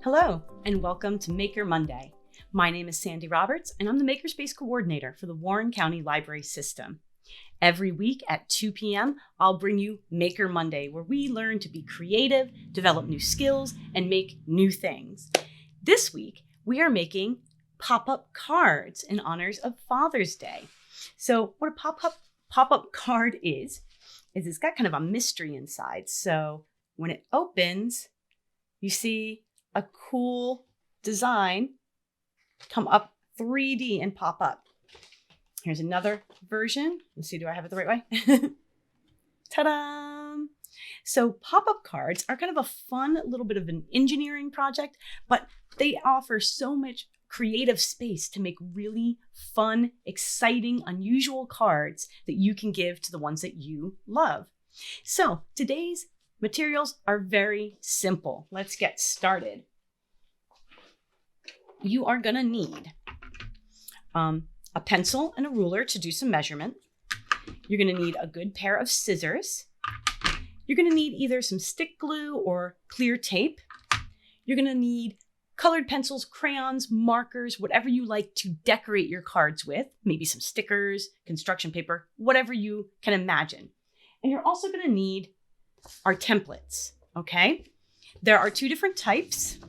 Hello, and welcome to Maker Monday. My name is Sandy Roberts, and I'm the Makerspace Coordinator for the Warren County Library System. Every week at 2 p.m., I'll bring you Maker Monday, where we learn to be creative, develop new skills, and make new things. This week, we are making pop-up cards in honors of Father's Day. So what a pop-up card is it's got kind of a mystery inside. So when it opens, you see a cool design come up 3D and pop up. Here's another version. Let's see, do I have it the right way? Ta-da! So pop-up cards are kind of a fun little bit of an engineering project, but they offer so much creative space to make really fun, exciting, unusual cards that you can give to the ones that you love. So today's materials are very simple. Let's get started. You are going to need a pencil and a ruler to do some measurement. You're going to need a good pair of scissors. You're going to need either some stick glue or clear tape. You're going to need colored pencils, crayons, markers, whatever you like to decorate your cards with, maybe some stickers, construction paper, whatever you can imagine. And you're also going to need our templates, okay? There are two different types.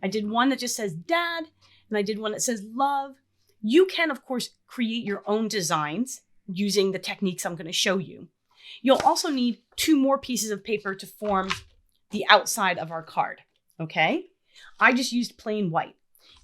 I did one that just says dad, and I did one that says love. You can, of course, create your own designs using the techniques I'm going to show you. You'll also need two more pieces of paper to form the outside of our card, okay? I just used plain white.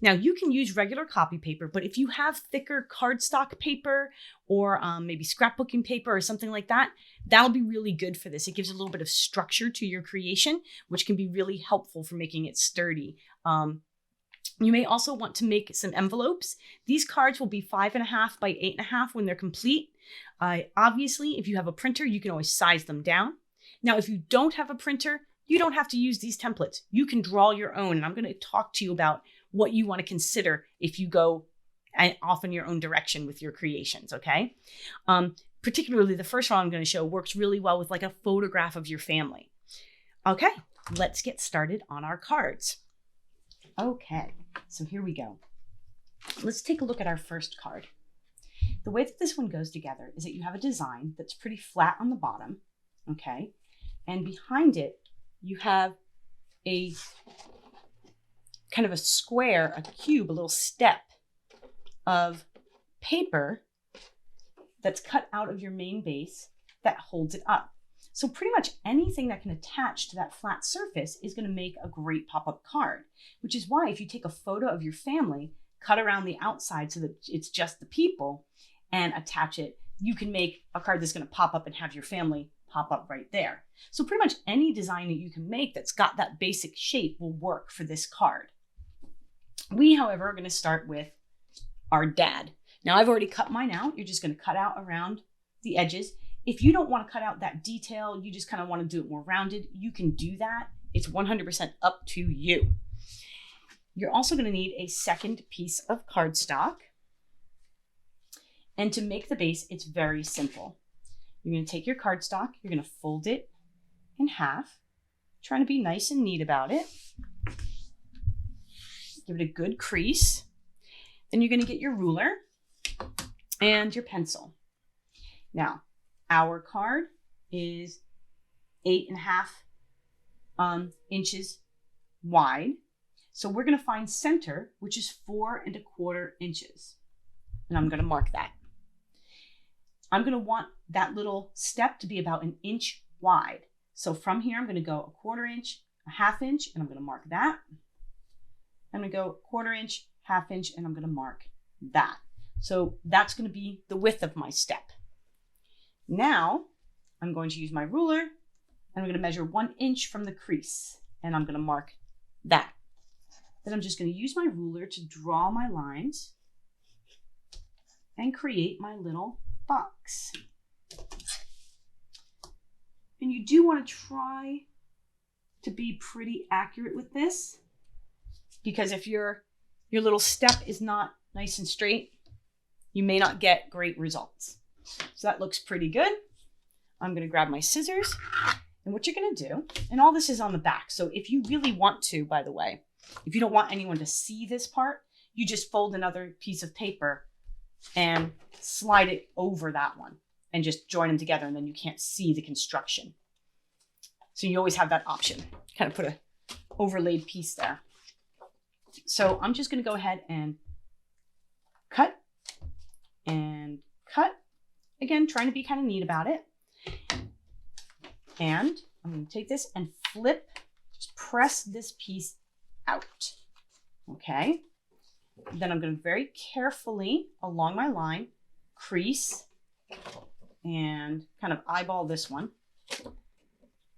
Now, you can use regular copy paper, but if you have thicker cardstock paper or maybe scrapbooking paper or something like that, that'll be really good for this. It gives a little bit of structure to your creation, which can be really helpful for making it sturdy. You may also want to make some envelopes. These cards will be 5.5 by 8.5 when they're complete. Obviously, if you have a printer, you can always size them down. Now, if you don't have a printer, you don't have to use these templates. You can draw your own, and I'm going to talk to you about what you want to consider if you go off in your own direction with your creations, okay? Particularly the first one I'm going to show works really well with like a photograph of your family. Okay, let's get started on our cards. Okay, so here we go. Let's take a look at our first card. The way that this one goes together is that you have a design that's pretty flat on the bottom, okay? And behind it, you have a kind of a square, a cube, a little step of paper that's cut out of your main base that holds it up. So pretty much anything that can attach to that flat surface is going to make a great pop-up card, which is why if you take a photo of your family, cut around the outside so that it's just the people and attach it, you can make a card that's going to pop up and have your family pop up right there. So pretty much any design that you can make that's got that basic shape will work for this card. We, however, are going to start with our dad. Now, I've already cut mine out. You're just going to cut out around the edges. If you don't want to cut out that detail, you just kind of want to do it more rounded, you can do that. It's 100% up to you. You're also going to need a second piece of cardstock. And to make the base, it's very simple. You're going to take your cardstock, you're going to fold it in half, trying to be nice and neat about it. Give it a good crease. Then you're going to get your ruler and your pencil. Now, our card is 8.5 inches wide. So we're going to find center, which is 4.25 inches. And I'm going to mark that. I'm going to want that little step to be about 1 inch wide. So from here, I'm going to go 1/4 inch, 1/2 inch, and I'm going to mark that. I'm going to go 1/4 inch, 1/2 inch, and I'm going to mark that. So that's going to be the width of my step. Now, I'm going to use my ruler, and I'm going to measure 1 inch from the crease, and I'm going to mark that. Then I'm just going to use my ruler to draw my lines and create my little box. And you do want to try to be pretty accurate with this, because if your little step is not nice and straight, you may not get great results. So that looks pretty good. I'm going to grab my scissors, and what you're going to do, and all this is on the back. So if you really want to, by the way, If you don't want anyone to see this part, you just fold another piece of paper and slide it over that one and just join them together, and then you can't see the construction. So you always have that option. Kind of put a overlaid piece there. So I'm just going to go ahead and cut and cut. Again, trying to be kind of neat about it. And I'm going to take this and flip, just press this piece out. Okay. Then I'm going to very carefully along my line crease and kind of eyeball this one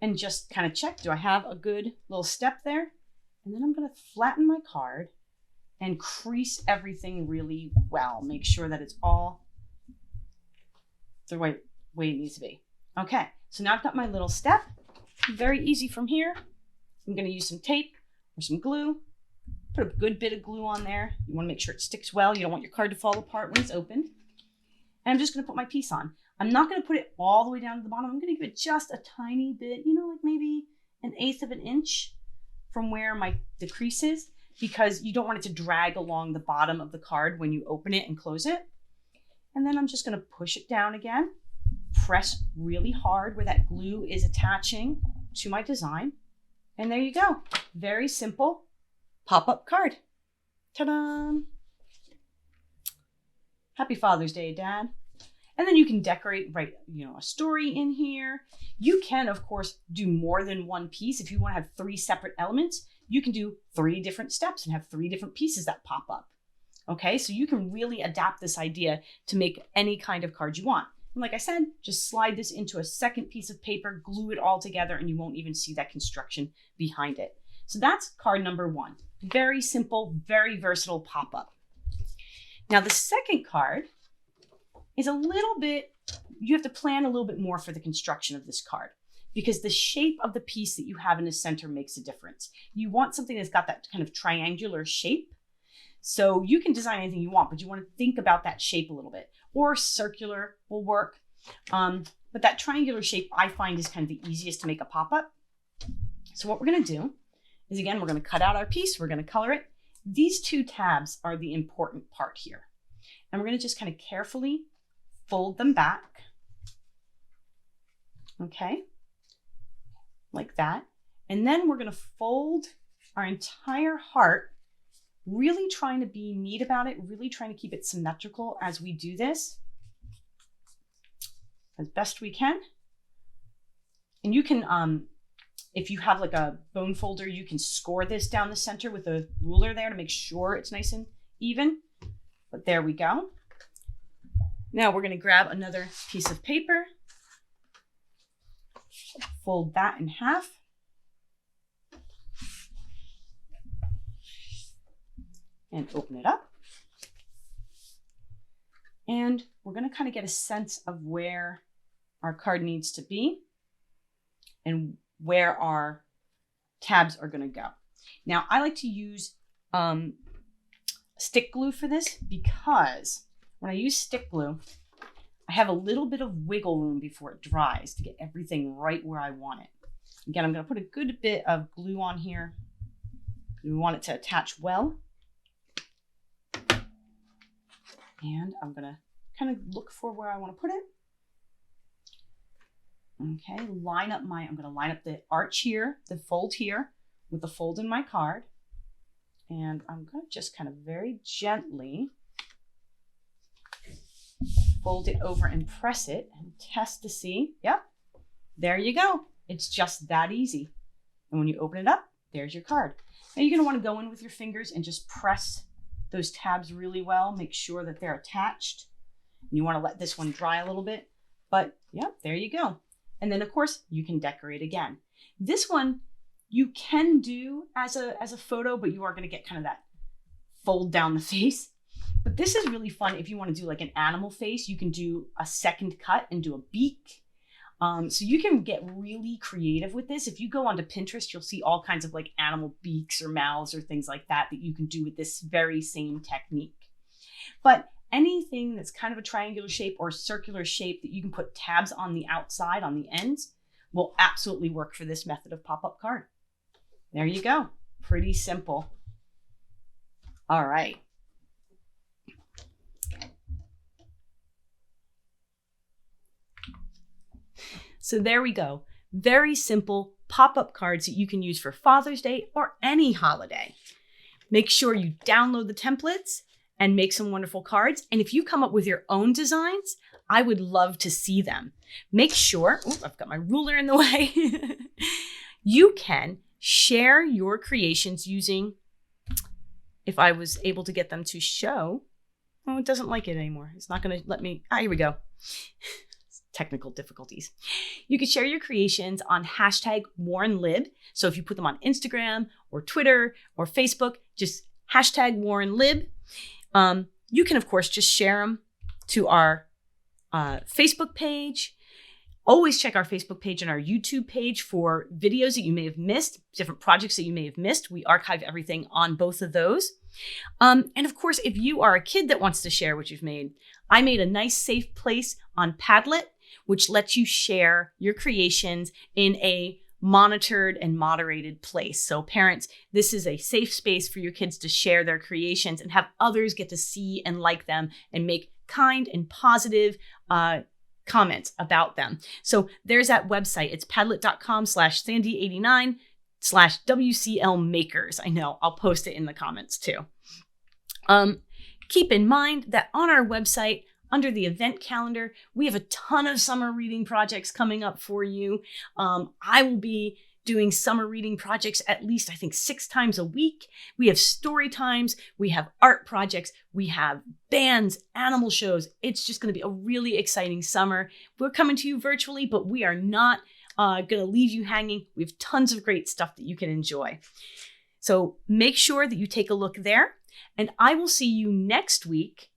and just kind of check, do I have a good little step there? And then I'm going to flatten my card and crease everything really well. Make sure that it's all the way it needs to be. Okay, so now I've got my little step. Very easy from here. I'm going to use some tape or some glue. Put a good bit of glue on there. You want to make sure it sticks well. You don't want your card to fall apart when it's opened. And I'm just going to put my piece on. I'm not going to put it all the way down to the bottom. I'm going to give it just a tiny bit, like maybe 1/8 of an inch from where the crease is, because you don't want it to drag along the bottom of the card when you open it and close it. And then I'm just going to push it down again, press really hard where that glue is attaching to my design. And there you go. Very simple pop-up card. Ta-da! Happy Father's Day, Dad. And then you can decorate, write, a story in here. You can, of course, do more than one piece. If you want to have 3 separate elements, you can do 3 different steps and have 3 different pieces that pop up. Okay, so you can really adapt this idea to make any kind of card you want. And like I said, just slide this into a second piece of paper, glue it all together, and you won't even see that construction behind it. So that's card number 1. Very simple, very versatile pop-up. Now the second card is a little bit, you have to plan a little bit more for the construction of this card, because the shape of the piece that you have in the center makes a difference. You want something that's got that kind of triangular shape. So you can design anything you want, but you want to think about that shape a little bit. Or circular will work. But that triangular shape I find is kind of the easiest to make a pop-up. So what we're going to do is, again, we're going to cut out our piece. We're going to color it. These 2 tabs are the important part here. And we're going to just kind of carefully fold them back. Okay, like that. And then we're going to fold our entire heart, really trying to be neat about it, really trying to keep it symmetrical as we do this as best we can. And you can, if you have like a bone folder, you can score this down the center with a ruler there to make sure it's nice and even. But there we go. Now we're going to grab another piece of paper, fold that in half, and open it up. And we're going to kind of get a sense of where our card needs to be and where our tabs are going to go. Now, I like to use stick glue for this, because when I use stick glue, I have a little bit of wiggle room before it dries to get everything right where I want it. Again, I'm going to put a good bit of glue on here. We want it to attach well. And I'm going to kind of look for where I want to put it. Okay, I'm going to line up the arch here, the fold here, with the fold in my card. And I'm going to just kind of very gently fold it over and press it and test to see. Yep, there you go. It's just that easy. And when you open it up, there's your card. Now you're going to want to go in with your fingers and just press those tabs really well. Make sure that they're attached. And you want to let this one dry a little bit. But yep, there you go. And then of course you can decorate again. This one you can do as a photo, but you are going to get kind of that fold down the face. But this is really fun if you want to do like an animal face. You can do a second cut and do a beak. So you can get really creative with this. If you go onto Pinterest, you'll see all kinds of like animal beaks or mouths or things like that you can do with this very same technique. But anything that's kind of a triangular shape or circular shape that you can put tabs on the outside, on the ends, will absolutely work for this method of pop-up card. There you go. Pretty simple. All right. So there we go. Very simple pop-up cards that you can use for Father's Day or any holiday. Make sure you download the templates and make some wonderful cards. And if you come up with your own designs, I would love to see them. Make sure, I've got my ruler in the way. You can share your creations using, if I was able to get them to show, it doesn't like it anymore. It's not going to let me, here we go. Technical difficulties. You can share your creations on hashtag #WarrenLib. So if you put them on Instagram or Twitter or Facebook, just hashtag #WarrenLib. You can, of course, just share them to our Facebook page. Always check our Facebook page and our YouTube page for videos that you may have missed, different projects that you may have missed. We archive everything on both of those. And of course, if you are a kid that wants to share what you've made, I made a nice safe place on Padlet, which lets you share your creations in a monitored and moderated place. So parents, this is a safe space for your kids to share their creations and have others get to see and like them and make kind and positive comments about them. So there's that website. It's padlet.com/sandy89/WCL makers. I know, I'll post it in the comments too. Keep in mind that on our website, under the event calendar, we have a ton of summer reading projects coming up for you. I will be doing summer reading projects at least, I think, 6 times a week. We have story times, we have art projects, we have bands, animal shows. It's just going to be a really exciting summer. We're coming to you virtually, but we are not going to leave you hanging. We have tons of great stuff that you can enjoy. So make sure that you take a look there, and I will see you next week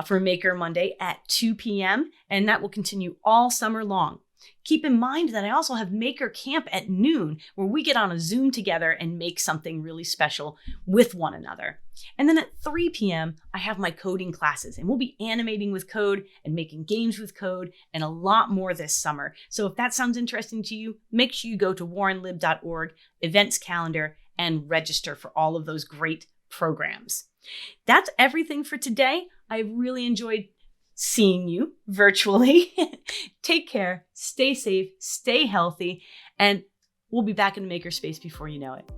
for Maker Monday at 2 p.m. and that will continue all summer long. Keep in mind that I also have Maker Camp at noon, where we get on a Zoom together and make something really special with one another. And then at 3 p.m., I have my coding classes, and we'll be animating with code and making games with code and a lot more this summer. So if that sounds interesting to you, make sure you go to warrenlib.org, events calendar, and register for all of those great programs. That's everything for today. I really enjoyed seeing you virtually. Take care, stay safe, stay healthy, and we'll be back in the Makerspace before you know it.